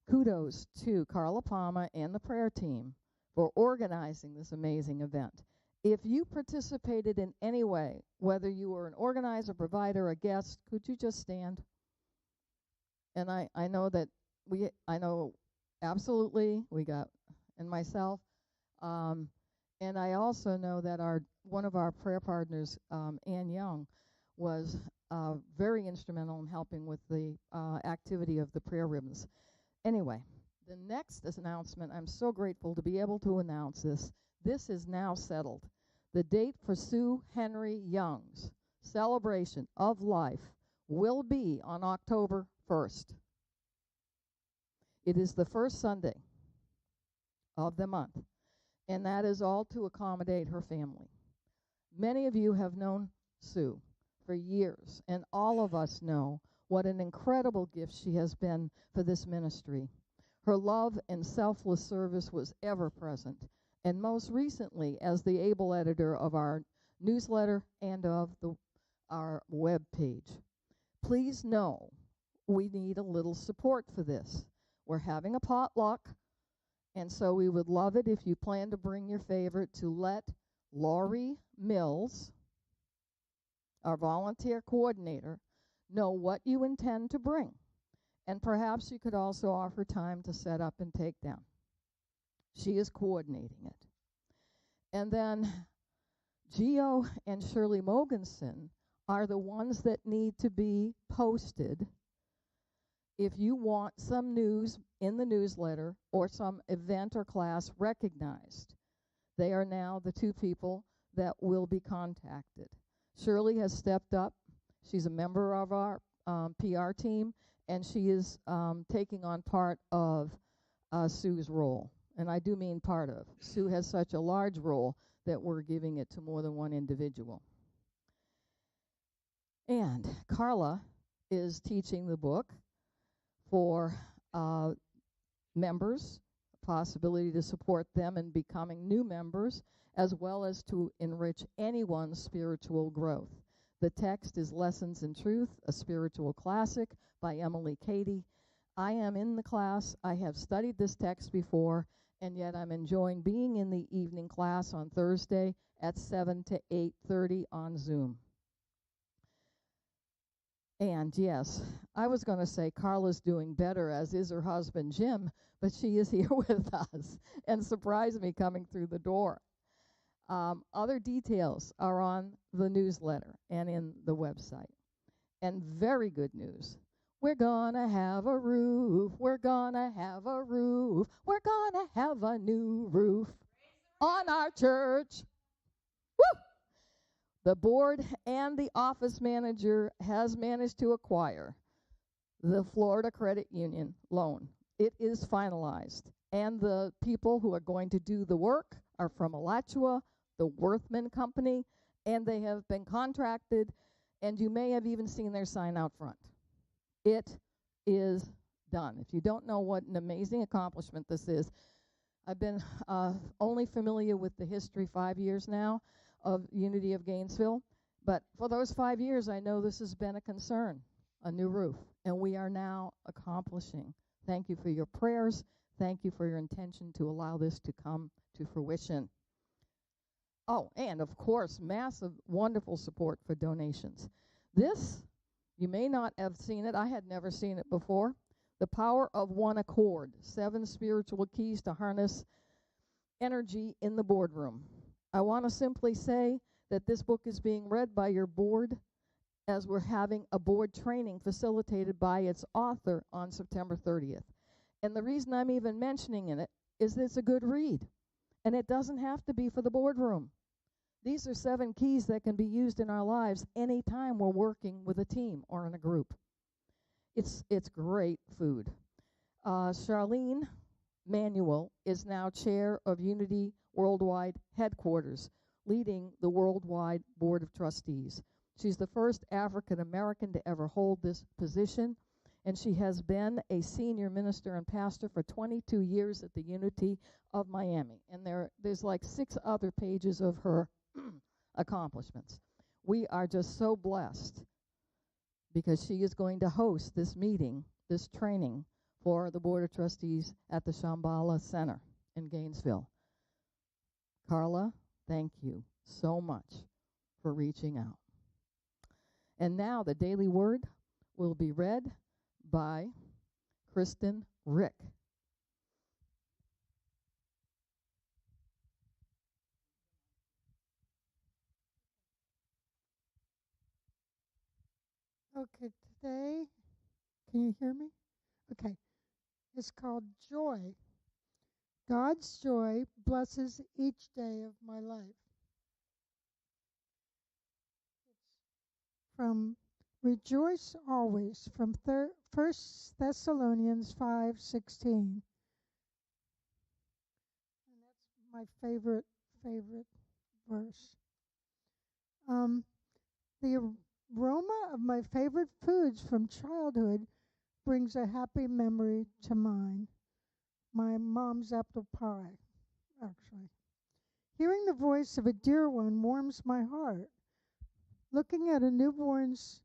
Kudos to Carla Palmer and the prayer team for organizing this amazing event. If you participated in any way, whether you were an organizer, provider, or guest, could you just stand? And I know that I know absolutely we got, and myself, and I also know that one of our prayer partners, Ann Young, was very instrumental in helping with the activity of the prayer ribbons. Anyway, the next announcement, I'm so grateful to be able to announce this. This is now settled. The date for Sue Henry Young's celebration of life will be on October 1st. It is the first Sunday of the month, and that is all to accommodate her family. Many of you have known Sue for years, and all of us know what an incredible gift she has been for this ministry. Her love and selfless service was ever present, and most recently as the able editor of our newsletter and of our web page. Please know we need a little support for this. We're having a potluck, and so we would love it if you plan to bring your favorite to let Laurie Mills, our volunteer coordinator, know what you intend to bring. And perhaps you could also offer time to set up and take down. She is coordinating it. And then Gio and Shirley Mogensen are the ones that need to be posted if you want some news in the newsletter or some event or class recognized. They are now the two people that will be contacted. Shirley has stepped up. She's a member of our PR team, and she is taking on part of Sue's role. And I do mean part of. Sue has such a large role that we're giving it to more than one individual. And Carla is teaching the book for members, possibility to support them in becoming new members, as well as to enrich anyone's spiritual growth. The text is Lessons in Truth, a spiritual classic by Emily Cady. I am in the class. I have studied this text before, and yet I'm enjoying being in the evening class on Thursday at 7 to 8:30 on Zoom. And yes, I was going to say Carla's doing better, as is her husband Jim, but she is here with us and surprised me coming through the door. Other details are on the newsletter and in the website. And very good news. We're gonna have a roof. We're gonna have a roof. We're gonna have a new roof on our church. Woo! The board and the office manager has managed to acquire the Florida Credit Union loan. It is finalized. And the people who are going to do the work are from Alachua, the Worthman Company, and they have been contracted, and you may have even seen their sign out front. It is done. If you don't know what an amazing accomplishment this is, I've been only familiar with the history 5 years now of Unity of Gainesville, but for those 5 years, I know this has been a concern, a new roof, and we are now accomplishing. Thank you for your prayers. Thank you for your intention to allow this to come to fruition. Oh, and of course, massive, wonderful support for donations. This, you may not have seen it. I had never seen it before. The Power of One Accord, 7 spiritual keys to harness energy in the boardroom. I want to simply say that this book is being read by your board as we're having a board training facilitated by its author on September 30th. And the reason I'm even mentioning it is that it's a good read. And it doesn't have to be for the boardroom. These are 7 keys that can be used in our lives anytime we're working with a team or in a group. It's great food. Charlene Manuel is now chair of Unity Worldwide Headquarters, leading the Worldwide Board of Trustees. She's the first African American to ever hold this position, and she has been a senior minister and pastor for 22 years at the Unity of Miami. And there's like 6 other pages of her accomplishments. We are just so blessed because she is going to host this meeting, this training, for the Board of Trustees at the Shambhala Center in Gainesville. Carla, thank you so much for reaching out. And now the Daily Word will be read by Kristen Rick. Okay, today, can you hear me? Okay, it's called Joy. God's joy blesses each day of my life. It's from Rejoice Always, from 1 Thessalonians 5:16. And that's my favorite verse. The aroma of my favorite foods from childhood brings a happy memory to mind. My mom's apple pie, actually. Hearing the voice of a dear one warms my heart. Looking at a newborn's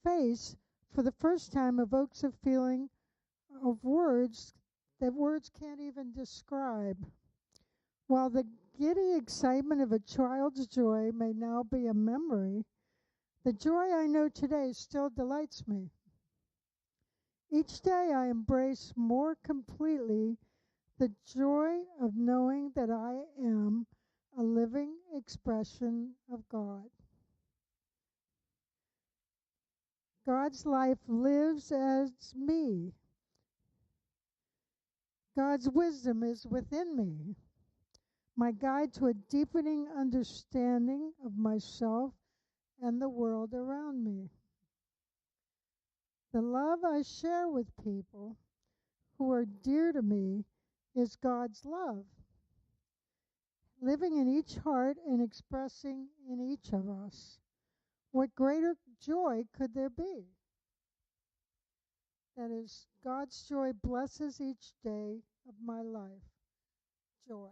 face for the first time evokes a feeling of words that words can't even describe. While the giddy excitement of a child's joy may now be a memory, the joy I know today still delights me. Each day I embrace more completely the joy of knowing that I am a living expression of God. God's life lives as me. God's wisdom is within me, my guide to a deepening understanding of myself and the world around me. The love I share with people who are dear to me is God's love, living in each heart and expressing in each of us. What greater joy could there be? That is, God's joy blesses each day of my life. Joy.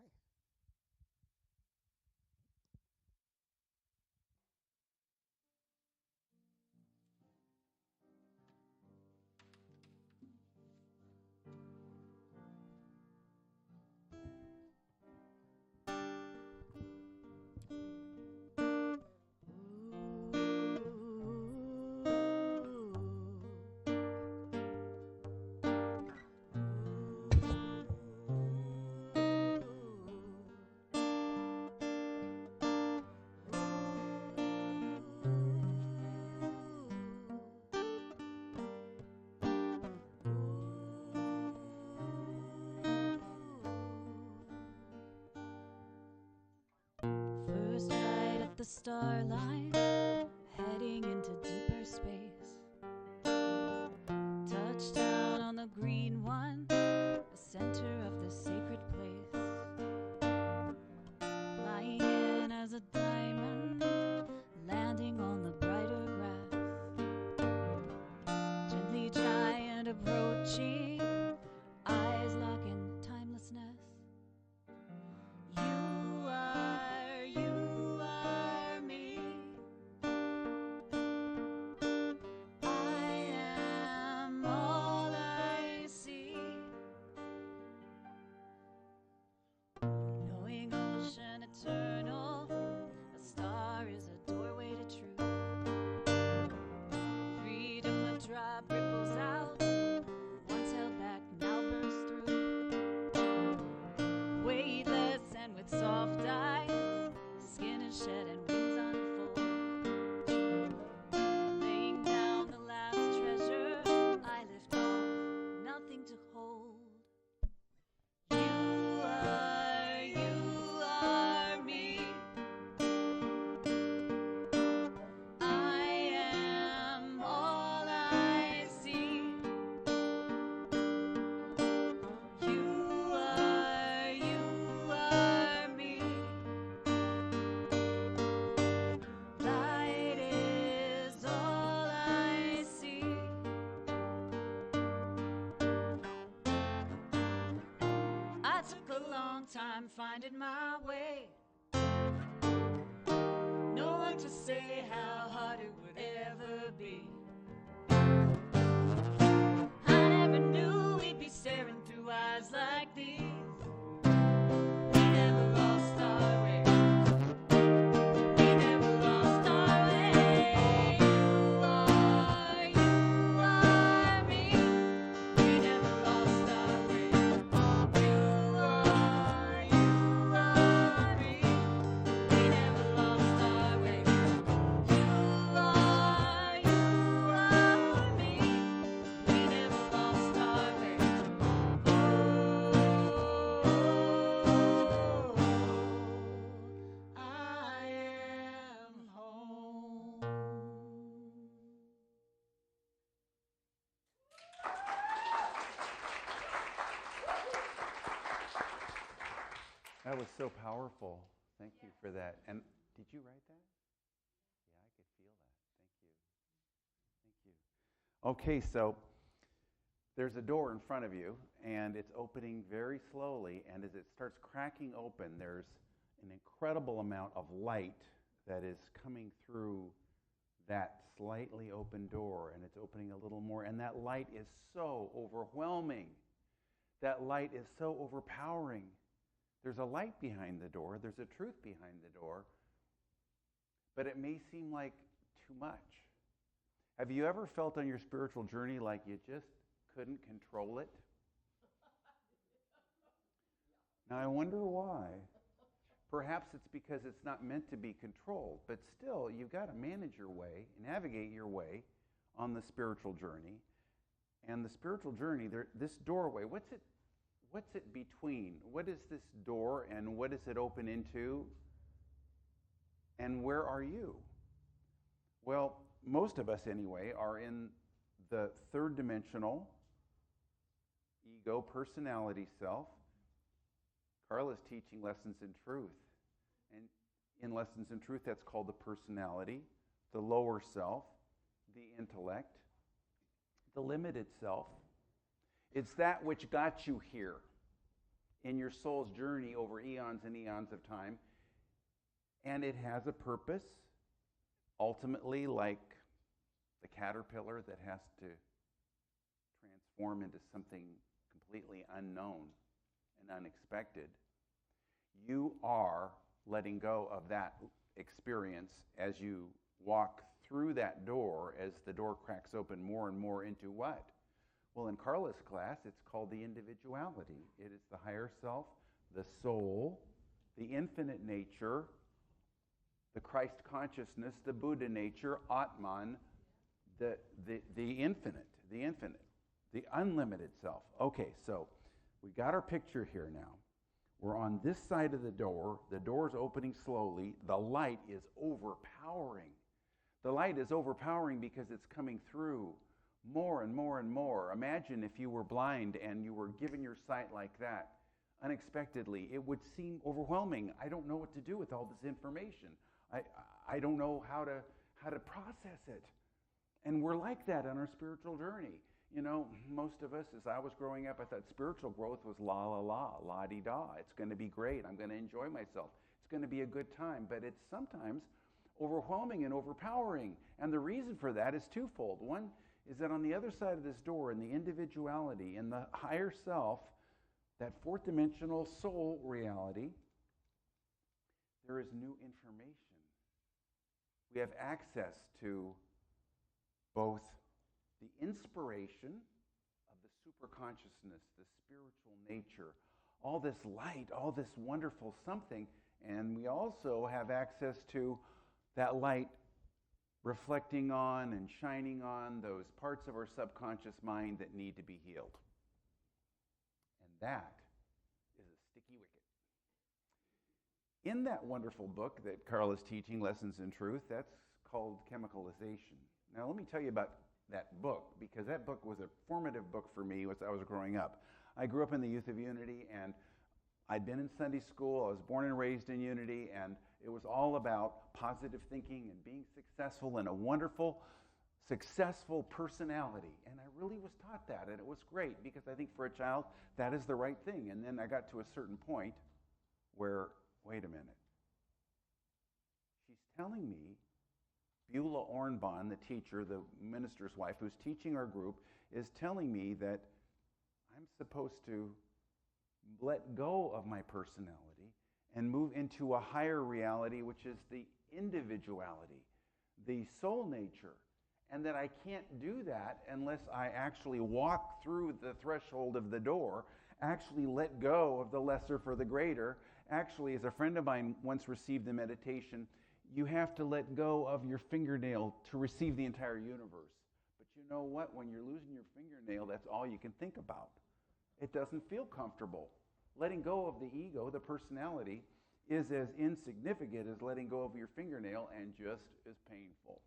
First light at the starline, heading into deeper space. Touchdown on the green one, the center of the sacred place. Flying in as a diamond, landing on the brighter grass. Gently giant approaching, eyes lock in timelessness. You are me. I am all I see. Knowing ocean eternal, a star is a doorway to truth. Freedom of drop ripples out, once held back now bursts through. Weightless and with soft eyes, skin is shed and wings unfold. Laying down the last treasure, I lift off, nothing to hold. You are me. I am all I see. You are me. Light is all I see. I took a long time finding my way. No one to say how hard it would ever be. I never knew we'd stars like these. We never lost our way. We never lost our way. You are me. We never lost our way. You are me. We never lost our way. You are me. We never lost our way. I am home. That was so powerful. Thank you for that. And did you write that? Yeah, I could feel that. Thank you. Thank you. Okay, so there's a door in front of you, and it's opening very slowly. And as it starts cracking open, there's an incredible amount of light that is coming through that slightly open door, and it's opening a little more. And that light is so overwhelming. That light is so overpowering. There's a light behind the door. There's a truth behind the door. But it may seem like too much. Have you ever felt on your spiritual journey like you just couldn't control it? Now, I wonder why. Perhaps it's because it's not meant to be controlled. But still, you've got to manage your way, navigate your way on the spiritual journey. And the spiritual journey, this doorway, what's it between? What is this door, and what does it open into? And where are you? Well, most of us anyway are in the third dimensional ego personality self. Carla's teaching Lessons in Truth. And in Lessons in Truth, that's called the personality, the lower self, the intellect, the limited self. It's that which got you here in your soul's journey over eons and eons of time. And it has a purpose, ultimately, like the caterpillar that has to transform into something completely unknown and unexpected. You are letting go of that experience as you walk through that door, as the door cracks open more and more into what? Well, in Carla's class, it's called the individuality. It is the higher self, the soul, the infinite nature, the Christ consciousness, the Buddha nature, Atman, the infinite, the unlimited self. Okay, so we got our picture here now. We're on this side of the door. The door's opening slowly. The light is overpowering. The light is overpowering because it's coming through more and more and more. Imagine if you were blind and you were given your sight like that unexpectedly. It would seem overwhelming. I don't know what to do with all this information. I don't know how to process it. And we're like that on our spiritual journey. You know, most of us, as I was growing up, I thought spiritual growth was la la la, la-di-da. It's going to be great. I'm going to enjoy myself. It's going to be a good time. But it's sometimes overwhelming and overpowering. And the reason for that is twofold. One is that on the other side of this door, in the individuality, in the higher self, that fourth dimensional soul reality, there is new information. We have access to both the inspiration of the superconsciousness, the spiritual nature, all this light, all this wonderful something, and we also have access to that light reflecting on and shining on those parts of our subconscious mind that need to be healed. And that is a sticky wicket. In that wonderful book that Carla's teaching, Lessons in Truth, that's called Chemicalization. Now let me tell you about that book, because that book was a formative book for me as I was growing up. I grew up in the Youth of Unity, and I'd been in Sunday school. I was born and raised in Unity, and it was all about positive thinking and being successful and a wonderful, successful personality. And I really was taught that, and it was great, because I think for a child, that is the right thing. And then I got to a certain point where, wait a minute. She's telling me, Beulah Ornbahn, the teacher, the minister's wife, who's teaching our group, is telling me that I'm supposed to let go of my personality and move into a higher reality, which is the individuality, the soul nature. And that I can't do that unless I actually walk through the threshold of the door, actually let go of the lesser for the greater. Actually, as a friend of mine once received the meditation, you have to let go of your fingernail to receive the entire universe. But you know what? When you're losing your fingernail, that's all you can think about. It doesn't feel comfortable. Letting go of the ego, the personality, is as insignificant as letting go of your fingernail and just as painful.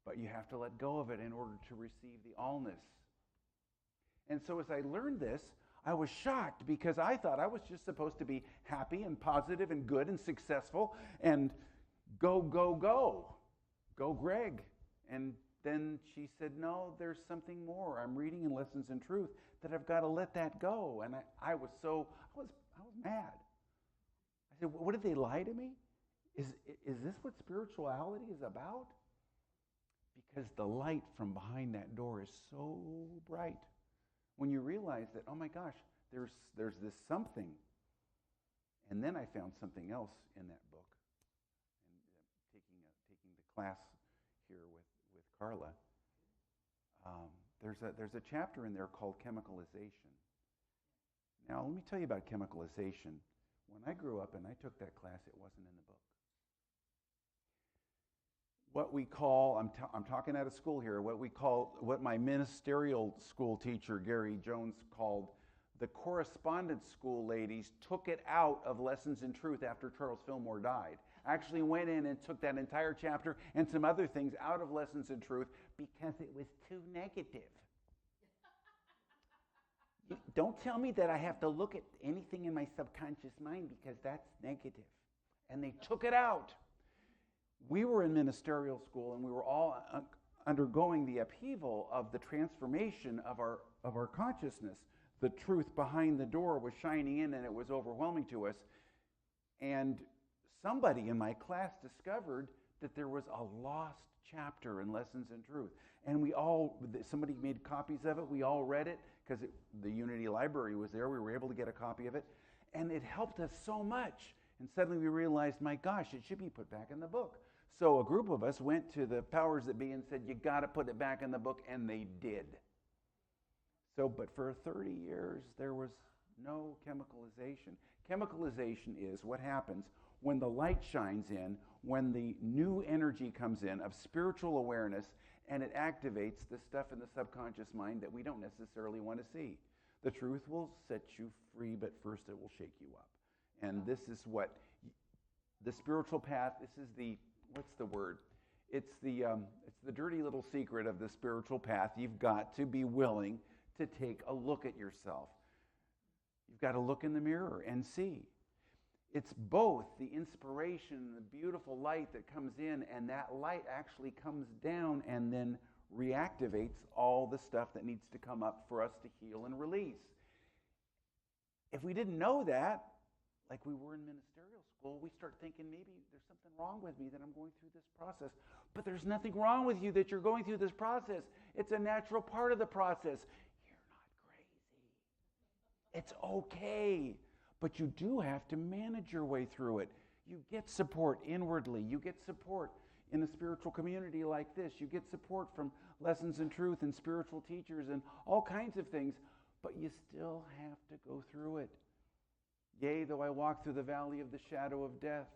But you have to let go of it in order to receive the allness. And so as I learned this, I was shocked because I thought I was just supposed to be happy and positive and good and successful and go, go, go. Go, Greg. And then she said, no, there's something more. I'm reading in Lessons in Truth that I've got to let that go. And I was mad. I said, what, did they lie to me? Is this what spirituality is about? Because the light from behind that door is so bright. When you realize that, oh my gosh, there's this something. And then I found something else in that book. And taking the class here with Carla, there's a chapter in there called chemicalization. Now, let me tell you about chemicalization. When I grew up and I took that class, it wasn't in the book. What we call, I'm talking out of school here, what my ministerial school teacher, Gary Jones, called the correspondence school ladies took it out of Lessons in Truth after Charles Fillmore died. Actually went in and took that entire chapter and some other things out of Lessons in Truth because it was too negative. Don't tell me that I have to look at anything in my subconscious mind because that's negative. And they took it out. We were in ministerial school and we were all undergoing the upheaval of the transformation of our consciousness. The truth behind the door was shining in and it was overwhelming to us. And somebody in my class discovered that there was a lost chapter in Lessons in Truth. And somebody made copies of it. We all read it because the Unity Library was there. We were able to get a copy of it. And it helped us so much. And suddenly we realized, my gosh, it should be put back in the book. So a group of us went to the powers that be and said, you got to put it back in the book. And they did. But for 30 years, there was no chemicalization. Chemicalization is what happens when the light shines in, when the new energy comes in of spiritual awareness, and it activates the stuff in the subconscious mind that we don't necessarily want to see. The truth will set you free, but first it will shake you up. And this is what the spiritual path, this is the, what's the word? It's the dirty little secret of the spiritual path. You've got to be willing to take a look at yourself. You've got to look in the mirror and see. It's both the inspiration and the beautiful light that comes in, and that light actually comes down and then reactivates all the stuff that needs to come up for us to heal and release. If we didn't know that, like we were in ministerial school, we start thinking maybe there's something wrong with me that I'm going through this process. But there's nothing wrong with you that you're going through this process. It's a natural part of the process. You're not crazy. It's okay. But you do have to manage your way through it. You get support inwardly. You get support in a spiritual community like this. You get support from Lessons in Truth and spiritual teachers and all kinds of things. But you still have to go through it. Yea, though I walk through the valley of the shadow of death,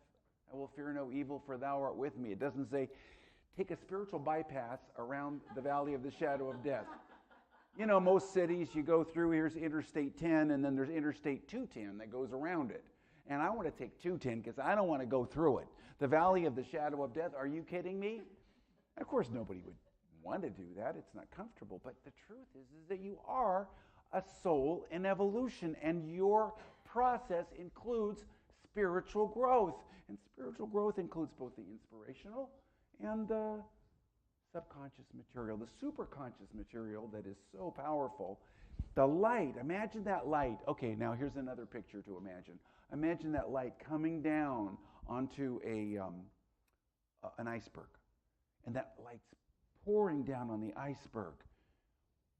I will fear no evil, for thou art with me. It doesn't say, take a spiritual bypass around the valley of the shadow of death. You know, most cities you go through, here's Interstate 10, and then there's Interstate 210 that goes around it. And I want to take 210 because I don't want to go through it. The valley of the shadow of death, are you kidding me? Of course, nobody would want to do that. It's not comfortable. But the truth is that you are a soul in evolution, and your process includes spiritual growth. And spiritual growth includes both the inspirational and the subconscious material, the superconscious material that is so powerful. The light, imagine that light. Okay, now here's another picture to imagine. Imagine that light coming down onto an iceberg. And that light's pouring down on the iceberg.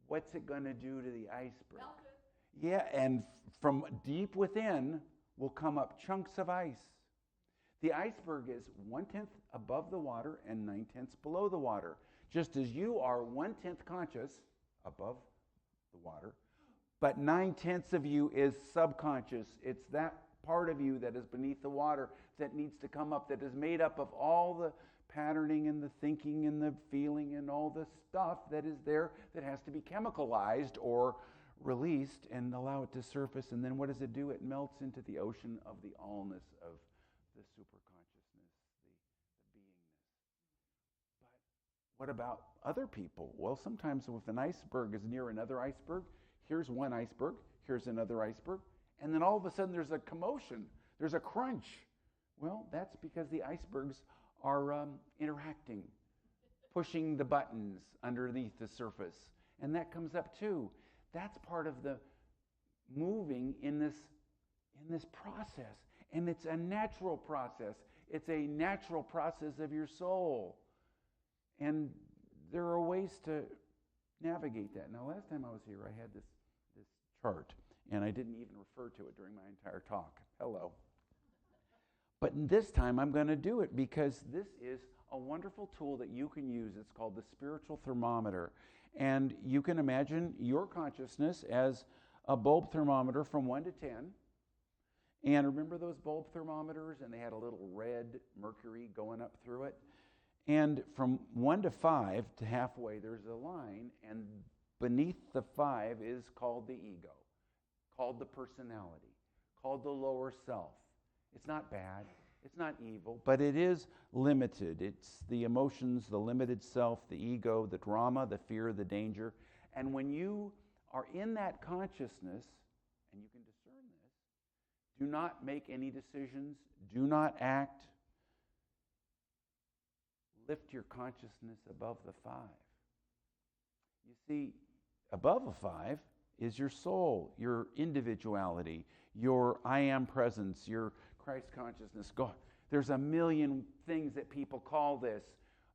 What's it going to do to the iceberg? Yeah, and from deep within will come up chunks of ice. The iceberg is 1/10 above the water and 9/10 below the water. Just as you are 1/10 conscious above the water, but 9/10 of you is subconscious. It's that part of you that is beneath the water that needs to come up, that is made up of all the patterning and the thinking and the feeling and all the stuff that is there that has to be chemicalized or released and allow it to surface. And then what does it do? It melts into the ocean of the allness of the superconsciousness, the beingness. But what about other people? Well, sometimes if an iceberg is near another iceberg, here's one iceberg, here's another iceberg, and then all of a sudden there's a commotion, there's a crunch. Well, that's because the icebergs are interacting, pushing the buttons underneath the surface. And that comes up too. That's part of the moving in this process. And it's a natural process. It's a natural process of your soul. And there are ways to navigate that. Now, last time I was here, I had this chart, and I didn't even refer to it during my entire talk. Hello. But this time I'm going to do it because this is a wonderful tool that you can use. It's called the spiritual thermometer. And you can imagine your consciousness as a bulb thermometer from 1 to 10. And remember those bulb thermometers? And they had a little red mercury going up through it. And from 1 to 5 to halfway, there's a line. And beneath the 5 is called the ego, called the personality, called the lower self. It's not bad, it's not evil, but it is limited. It's the emotions, the limited self, the ego, the drama, the fear, the danger. And when you are in that consciousness, and you can discern this, do not make any decisions, do not act. Lift your consciousness above the 5. You see, above a 5 is your soul, your individuality, your I am presence, your Christ consciousness. God, there's a million things that people call this.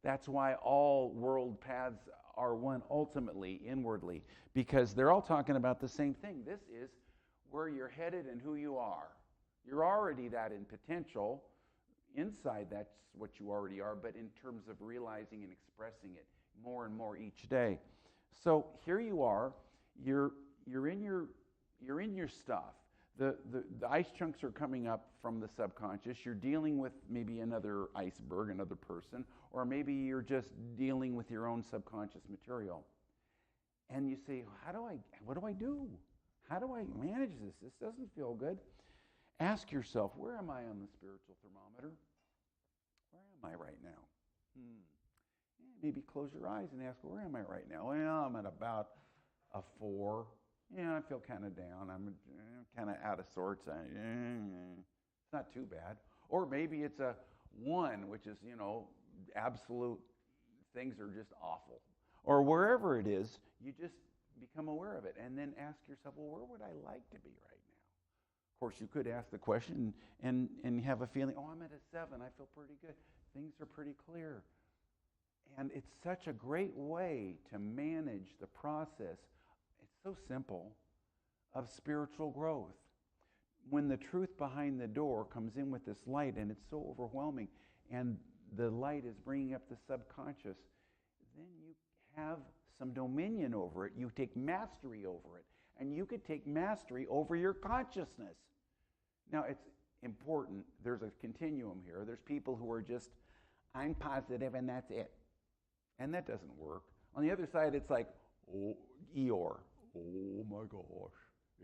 That's why all world paths are one ultimately, inwardly, because they're all talking about the same thing. This is where you're headed and who you are. You're already that in potential. Inside, that's what you already are, but in terms of realizing and expressing it more and more each day. So here you are. You're in your stuff. The ice chunks are coming up from the subconscious. You're dealing with maybe another iceberg, another person, or maybe you're just dealing with your own subconscious material. And you say, what do I do? How do I manage this? This doesn't feel good. Ask yourself, where am I on the spiritual thermometer? Where am I right now? Maybe close your eyes and ask, where am I right now? Well, I'm at about a 4. Yeah, I feel kind of down. I'm kind of out of sorts. It's not too bad. Or maybe it's a 1, which is, absolute things are just awful. Or wherever it is, you just become aware of it. And then ask yourself, well, where would I like to be right now? Of course, you could ask the question and have a feeling, I'm at a 7. I feel pretty good. Things are pretty clear. And it's such a great way to manage the process. It's so simple, of spiritual growth. When the truth behind the door comes in with this light and it's so overwhelming and the light is bringing up the subconscious, then you have some dominion over it. You take mastery over it. And you could take mastery over your consciousness. Now, it's important. There's a continuum here. There's people who are just, I'm positive and that's it. And that doesn't work. On the other side, it's like, Eeyore. Oh my gosh,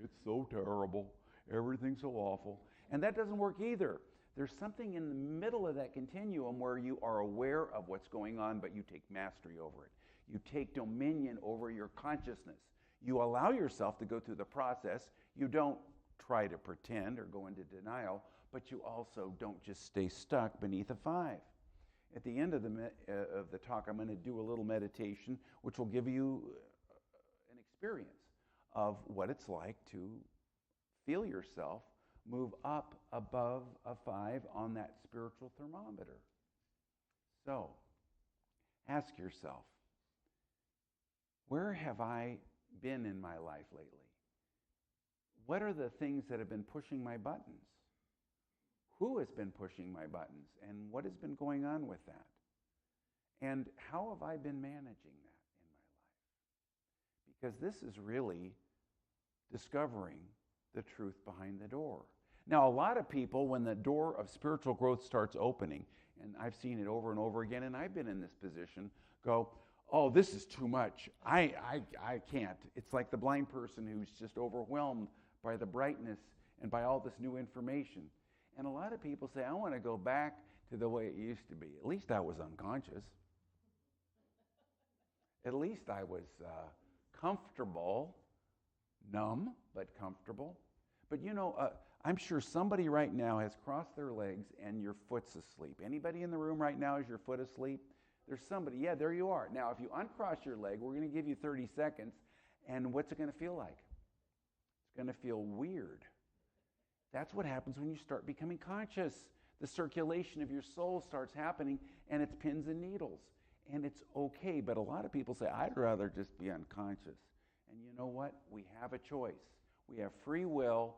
it's so terrible. Everything's so awful. And that doesn't work either. There's something in the middle of that continuum where you are aware of what's going on, but you take mastery over it. You take dominion over your consciousness. You allow yourself to go through the process. You don't try to pretend or go into denial, but you also don't just stay stuck beneath a 5. At the end of the talk, I'm going to do a little meditation, which will give you an experience of what it's like to feel yourself move up above a 5 on that spiritual thermometer. So, ask yourself, where have I been in my life lately? what are the things that have been pushing my buttons? Who has been pushing my buttons? And what has been going on with that? And how have I been managing that in my life? Because this is really discovering the truth behind the door. Now, a lot of people, when the door of spiritual growth starts opening, and I've seen it over and over again, and I've been in this position, go, oh, this is too much. I can't. It's like the blind person who's just overwhelmed by the brightness and by all this new information. And a lot of people say, I want to go back to the way it used to be. At least I was unconscious. At least I was comfortable, numb, but comfortable. But you know, I'm sure somebody right now has crossed their legs and your foot's asleep. Anybody in the room right now, is your foot asleep? There's somebody. Yeah, there you are. Now, if you uncross your leg, we're going to give you 30 seconds. And what's it going to feel like? It's going to feel weird. That's what happens when you start becoming conscious. The circulation of your soul starts happening, and it's pins and needles. And it's okay. But a lot of people say, I'd rather just be unconscious. And you know what? We have a choice. We have free will.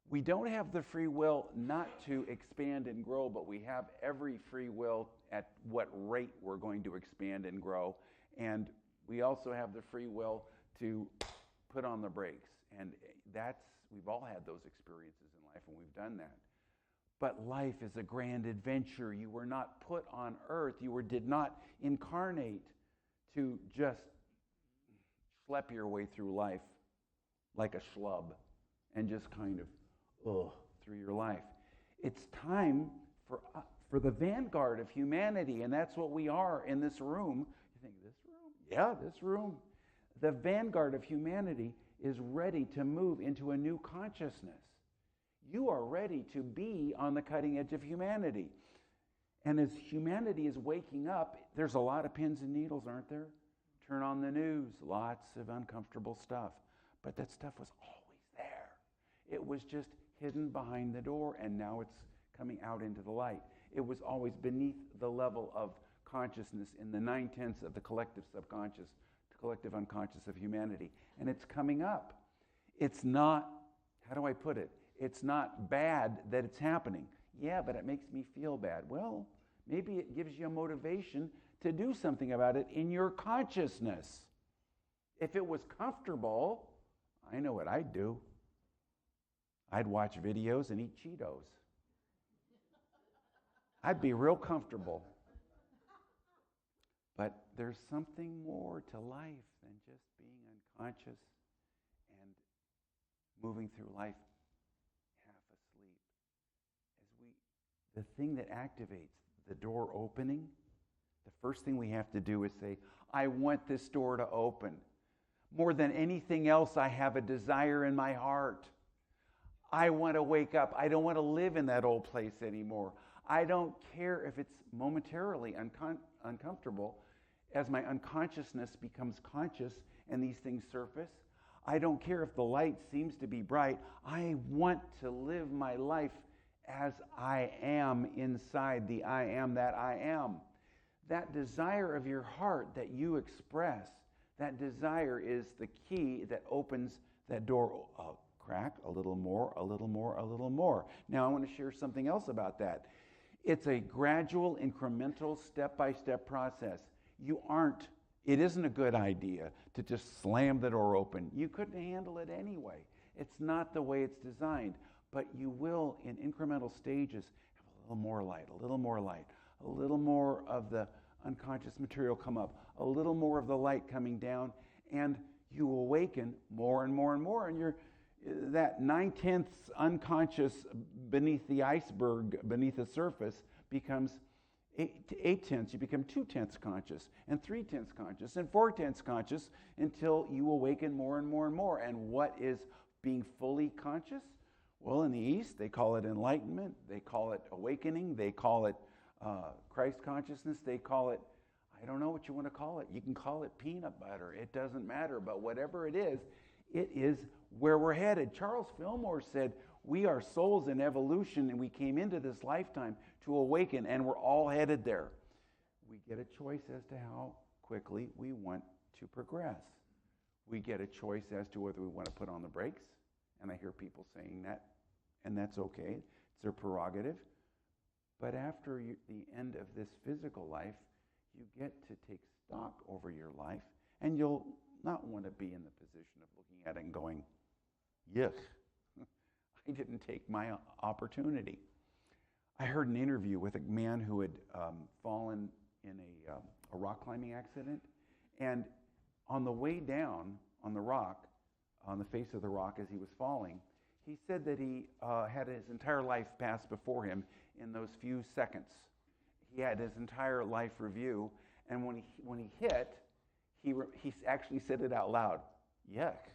We don't have the free will not to expand and grow, but we have every free will at what rate we're going to expand and grow. And we also have the free will to put on the brakes. And we've all had those experiences in life, and we've done that. But life is a grand adventure. You were not put on earth. You did not incarnate to just schlep your way through life like a schlub and just kind of through your life. It's time for the vanguard of humanity, and that's what we are in this room. You think, this room? Yeah, this room. The vanguard of humanity is ready to move into a new consciousness. You are ready to be on the cutting edge of humanity. And as humanity is waking up, there's a lot of pins and needles, aren't there? Turn on the news, lots of uncomfortable stuff. But that stuff was always there. It was just hidden behind the door, and now it's coming out into the light. It was always beneath the level of consciousness in the 9/10 of the collective subconscious, the collective unconscious of humanity. And it's coming up. It's not, how do I put it? It's not bad that it's happening. Yeah, but it makes me feel bad. Well, maybe it gives you a motivation to do something about it in your consciousness. If it was comfortable, I know what I'd do. I'd watch videos and eat Cheetos. I'd be real comfortable. But there's something more to life than just being unconscious and moving through life half asleep. The thing that activates the door opening, the first thing we have to do is say, I want this door to open. More than anything else, I have a desire in my heart. I want to wake up. I don't want to live in that old place anymore. I don't care if it's momentarily uncomfortable as my unconsciousness becomes conscious and these things surface. I don't care if the light seems to be bright. I want to live my life as I am inside the I am that I am. That desire of your heart that you express, that desire is the key that opens that door crack a little more, a little more, a little more. Now I want to share something else about that. It's a gradual, incremental, step-by-step process. It isn't a good idea to just slam the door open. You couldn't handle it anyway. It's not the way it's designed. But you will, in incremental stages, have a little more light, a little more light, a little more of the unconscious material come up, a little more of the light coming down, and you awaken more and more and more, and that 9/10 unconscious beneath the iceberg, beneath the surface, becomes 8/10. You become 2/10 conscious, and 3/10 conscious, and 4/10 conscious, until you awaken more and more and more. And what is being fully conscious? Well, in the East, they call it enlightenment. They call it awakening. They call it Christ consciousness. They call it, I don't know what you want to call it. You can call it peanut butter. It doesn't matter. But whatever it is where we're headed. Charles Fillmore said, we are souls in evolution, and we came into this lifetime to awaken, and we're all headed there. We get a choice as to how quickly we want to progress. We get a choice as to whether we want to put on the brakes And I hear people saying that, and that's okay. It's their prerogative. But after the end of this physical life, you get to take stock over your life, and you'll not want to be in the position of looking at it and going, yuck, I didn't take my opportunity. I heard an interview with a man who had fallen in a rock climbing accident, and on the way down on the rock, on the face of the rock as he was falling, he said that he had his entire life pass before him in those few seconds. He had his entire life review, and when he hit, he actually said it out loud, yuck.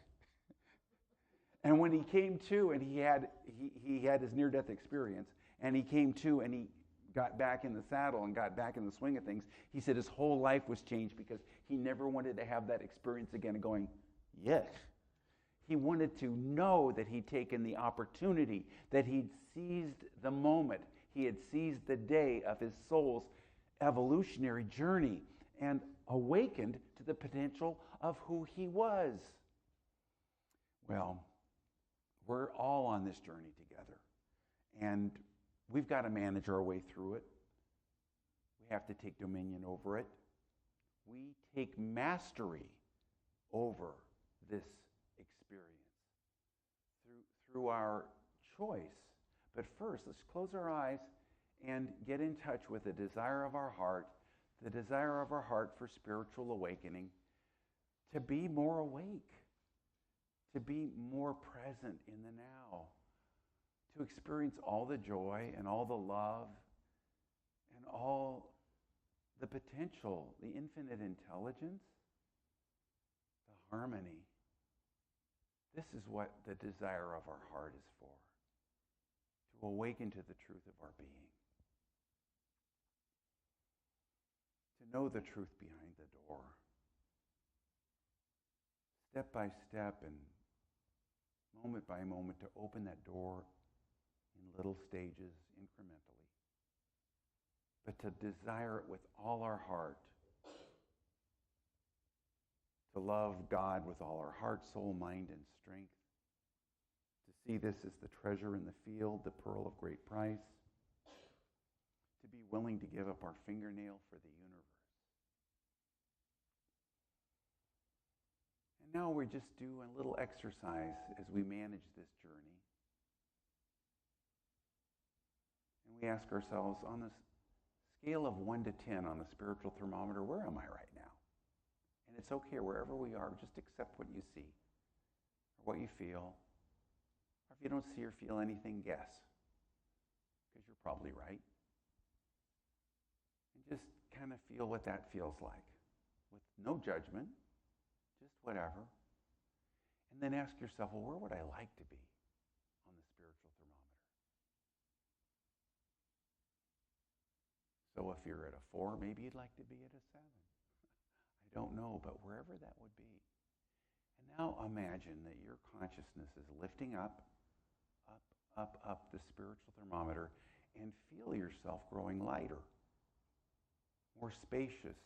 And when he came to, and he had his near-death experience, and he came to, and he got back in the saddle and got back in the swing of things, he said his whole life was changed because he never wanted to have that experience again of going, yuck. He wanted to know that he'd taken the opportunity, that he'd seized the moment, he had seized the day of his soul's evolutionary journey and awakened to the potential of who he was. Well, we're all on this journey together, and we've got to manage our way through it. We have to take dominion over it. We take mastery over this experience through our choice. But first, let's close our eyes and get in touch with the desire of our heart for spiritual awakening, to be more awake, to be more present in the now, to experience all the joy and all the love and all the potential, the infinite intelligence, the harmony. This is what the desire of our heart is for, to awaken to the truth of our being, to know the truth behind the door, step by step and moment by moment to open that door in little stages, incrementally, but to desire it with all our heart, to love God with all our heart, soul, mind, and strength, to see this as the treasure in the field, the pearl of great price, to be willing to give up our fingernail for the universe. And now we just do a little exercise as we manage this journey. And we ask ourselves, on this scale of 1 to 10 on the spiritual thermometer, where am I right now? And it's okay, wherever we are, just accept what you see, or what you feel. Or if you don't see or feel anything, guess, because you're probably right. And just kind of feel what that feels like, with no judgment, just whatever. And then ask yourself, well, where would I like to be on the spiritual thermometer? So if you're at a 4, maybe you'd like to be at a 7. I don't know, but wherever that would be. And now imagine that your consciousness is lifting up the spiritual thermometer, and feel yourself growing lighter, more spacious,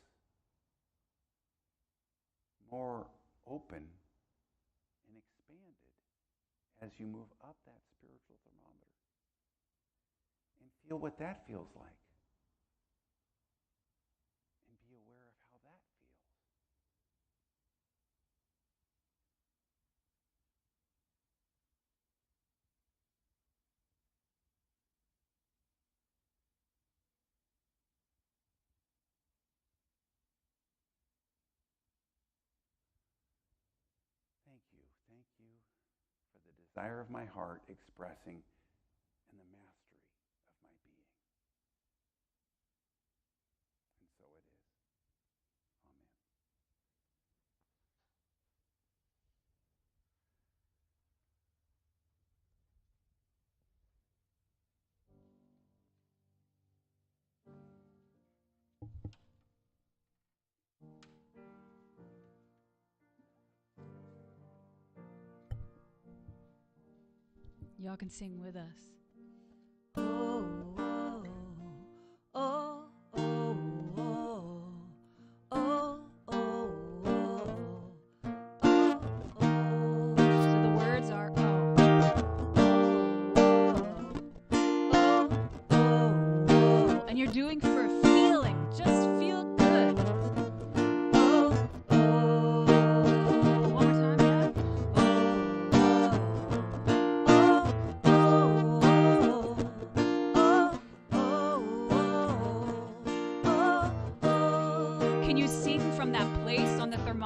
more open and expanded as you move up that spiritual thermometer. And feel what that feels like. And be aware of how that feels. Thank you for the desire of my heart expressing and the mastery of my being. And so it is. Amen. Y'all can sing with us. Oh, oh, oh, oh, oh, oh, oh, oh, oh. So the words are oh.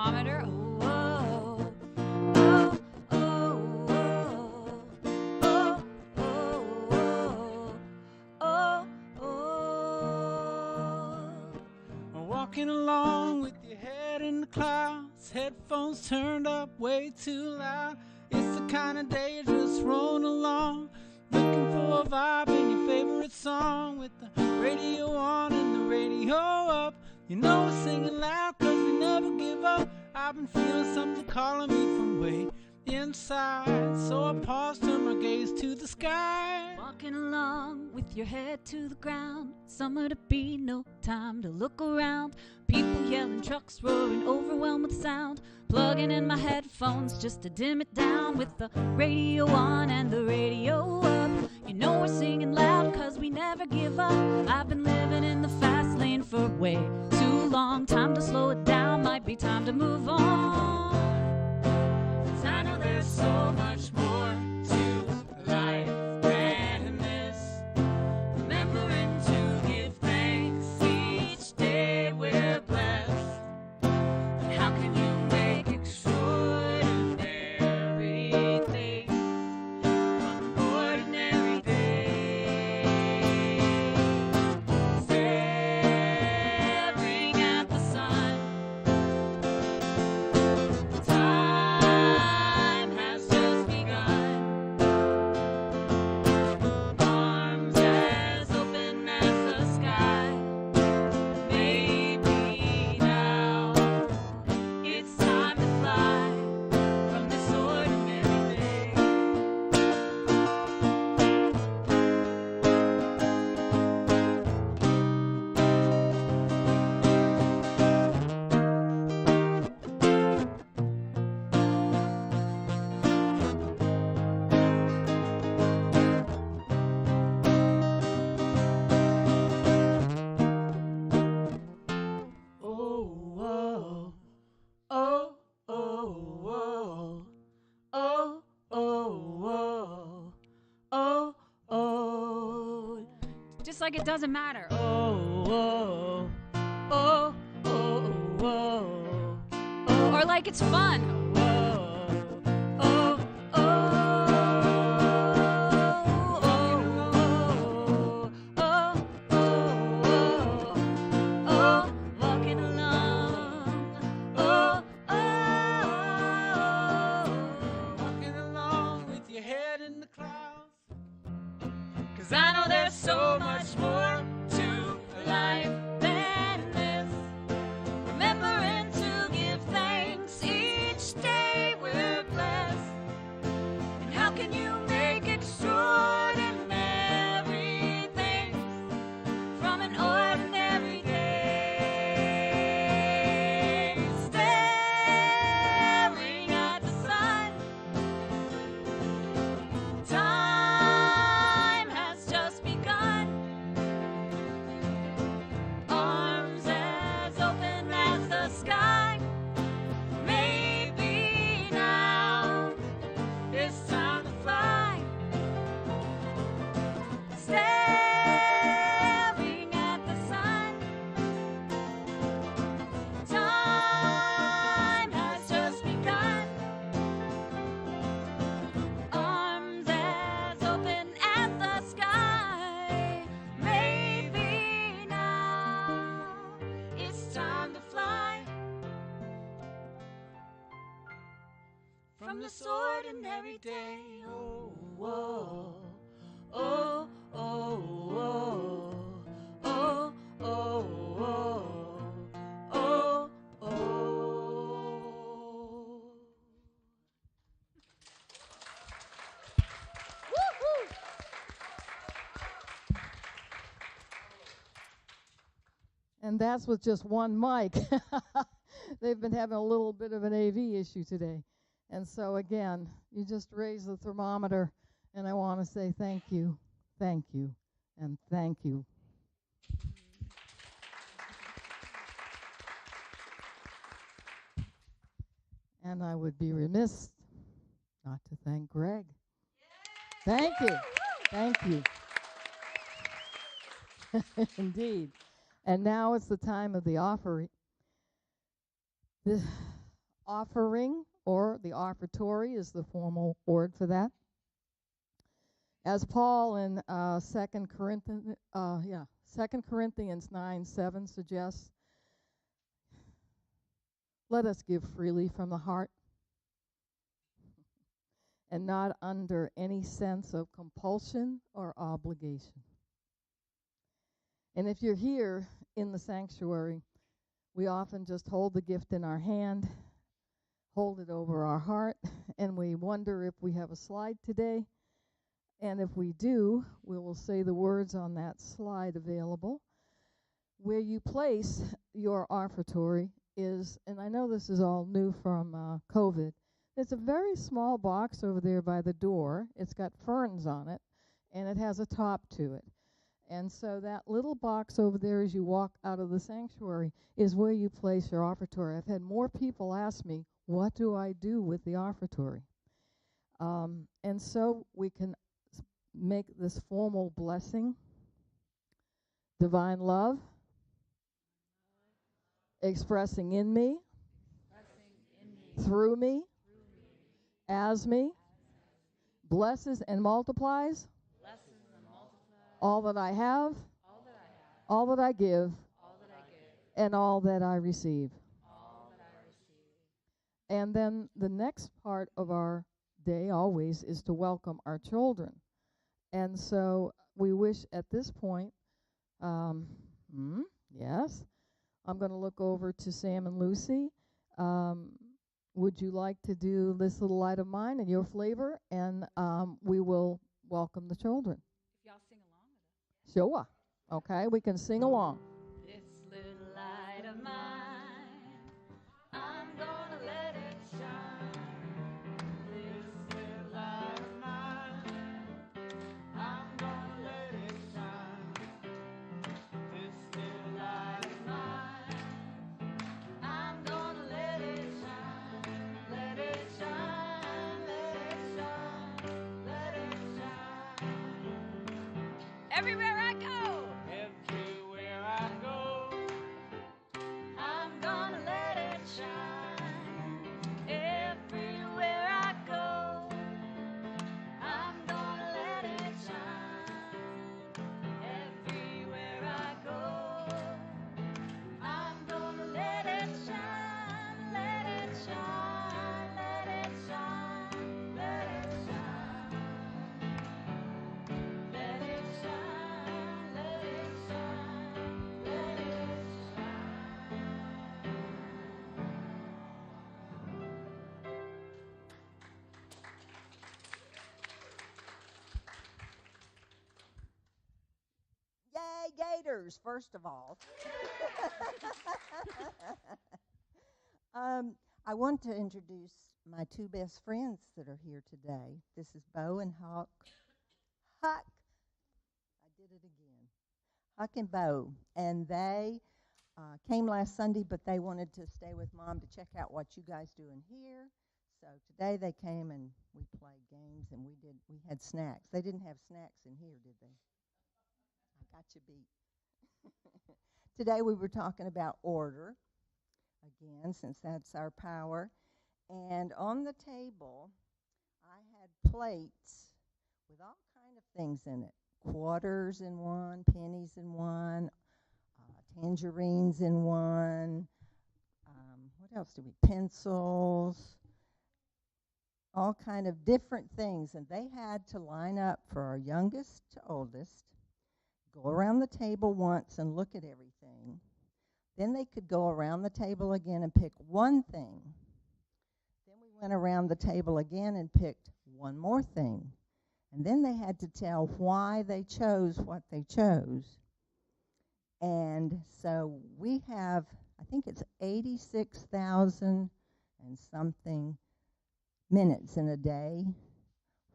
thermometer. Oh, oh, oh, oh, oh, oh, oh, oh. Walking along with your head in the clouds, headphones turned up way too loud. It's the kind of day you're just rolling along, looking for a vibe in your favorite song, with the radio on and the radio up. You know we're singing loud 'cause we never give up. I've been feeling something calling me from way inside, so I paused, turned my gaze to the sky. Walking along with your head to the ground, summer to be, no time to look around. People yelling, trucks roaring, overwhelmed with sound. Plugging in my headphones just to dim it down, with the radio on and the radio up. You know we're singing loud 'cause we never give up. I've been living in the fast lane for way too long. Time to slow it down, might be time to move on. 'Cause I know there's so much more to life than this. Remembering to give thanks each day we're blessed. And how can you make extraordinary things from an ordinary day? Staring at the sun, time has just begun. Arms as open as the sky. Maybe now it's time to fly from this ordinary day. Oh, whoa. Oh, oh, whoa. Oh, oh, whoa. Oh, oh. Just like it doesn't matter. Oh, whoa. Oh, oh, whoa. Oh, or like it's fun. Whoa. Oh, oh. Oh, oh, oh. Oh, walking along. Oh, oh. Walking along with your head in the clouds. 'Cause I know there's so much more to life than this. Remembering to give thanks each day we're blessed. And how can you make extraordinary things from an ordinary day? Staring at the sun, time has just begun. Arms as open as the sky. Maybe now it's time to fly. Staring at the sun, time has just begun. Arms as open as the sky. Maybe now it's time to fly from this ordinary day. Oh, whoa. Oh, oh, whoa. Oh, oh, whoa. Oh, oh. And that's with just one mic. They've been having a little bit of an AV issue today. And so again, you just raise the thermometer, and I want to say thank you, and thank you. And I would be remiss not to thank Greg. Thank you. Thank you. Indeed. And now it's the time of the offering. offering, or the offertory is the formal word for that. As Paul in 2 Corinthians 9:7 suggests, let us give freely from the heart and not under any sense of compulsion or obligation. And if you're here in the sanctuary, we often just hold the gift in our hand, hold it over our heart, and we wonder if we have a slide today. And if we do, we will say the words on that slide available. Where you place your offertory is, and I know this is all new from COVID, there's a very small box over there by the door. It's got ferns on it, and it has a top to it. And so that little box over there as you walk out of the sanctuary is where you place your offertory. I've had more people ask me, what do I do with the offertory? And so we can make this formal blessing. Divine love, expressing in me, through me, as me, blesses and multiplies all that I have, all that I give, and all that I receive. And then the next part of our day always is to welcome our children. And so we wish at this point, yes, I'm going to look over to Sam and Lucy. Would you like to do this little light of mine and your flavor? And we will welcome the children. If y'all sing along with us. Sure. Okay, we can sing along. This little light of mine, I'm gonna let it shine. This little light of mine, I'm gonna let it shine. This little light of mine, I'm gonna let it shine. Let it shine, let it shine, let it shine. Everywhere I go. Everywhere I go, I'm gonna let it shine. Everywhere I go, I'm gonna let it shine. Everywhere I go, I'm gonna let it shine. Let it shine, let it shine, let it shine. Let it shine, let it shine, let it shine. Yay, Gators, first of all. I want to introduce my two best friends that are here today. This is Bo and Huck. I did it again. Huck and Bo. And they came last Sunday, but they wanted to stay with Mom to check out what you guys do in here. So today they came and we played games and we had snacks. They didn't have snacks in here, did they? I got you beat. Today we were talking about order, again, since that's our power. And on the table, I had plates with all kind of things in it. Quarters in one, pennies in one, tangerines in one. What else do we? Pencils. All kind of different things. And they had to line up for our youngest to oldest, go around the table once and look at everything. Then they could go around the table again and pick one thing. Then we went around the table again and picked one more thing. And then they had to tell why they chose what they chose. And so we have, I think it's 86,000 and something minutes in a day.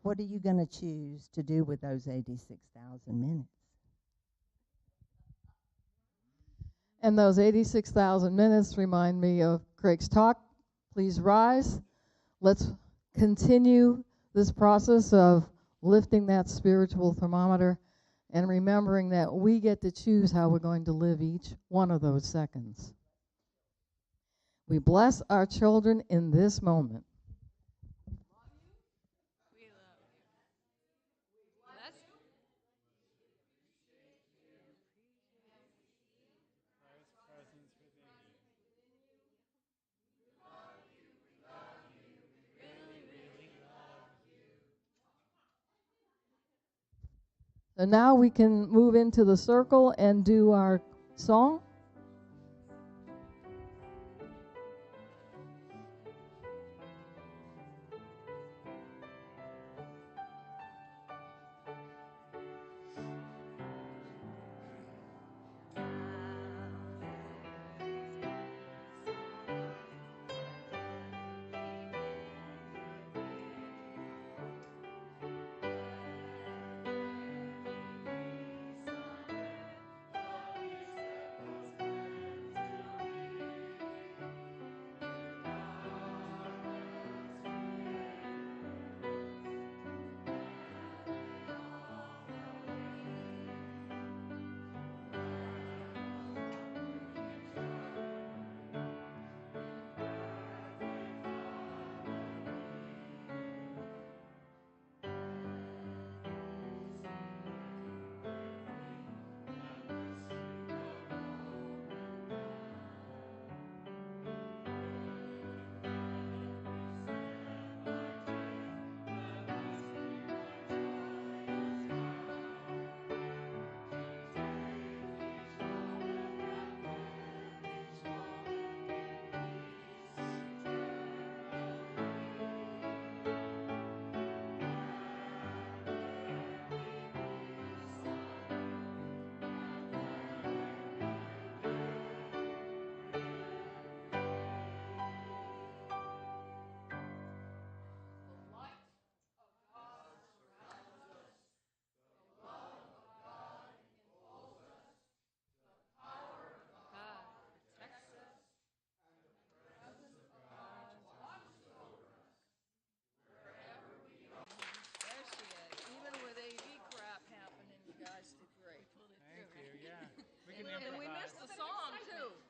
What are you going to choose to do with those 86,000 minutes? And those 86,000 minutes remind me of Craig's talk. Please rise. Let's continue this process of lifting that spiritual thermometer and remembering that we get to choose how we're going to live each one of those seconds. We bless our children in this moment. We love you. Bless you. So now we can move into the circle and do our song.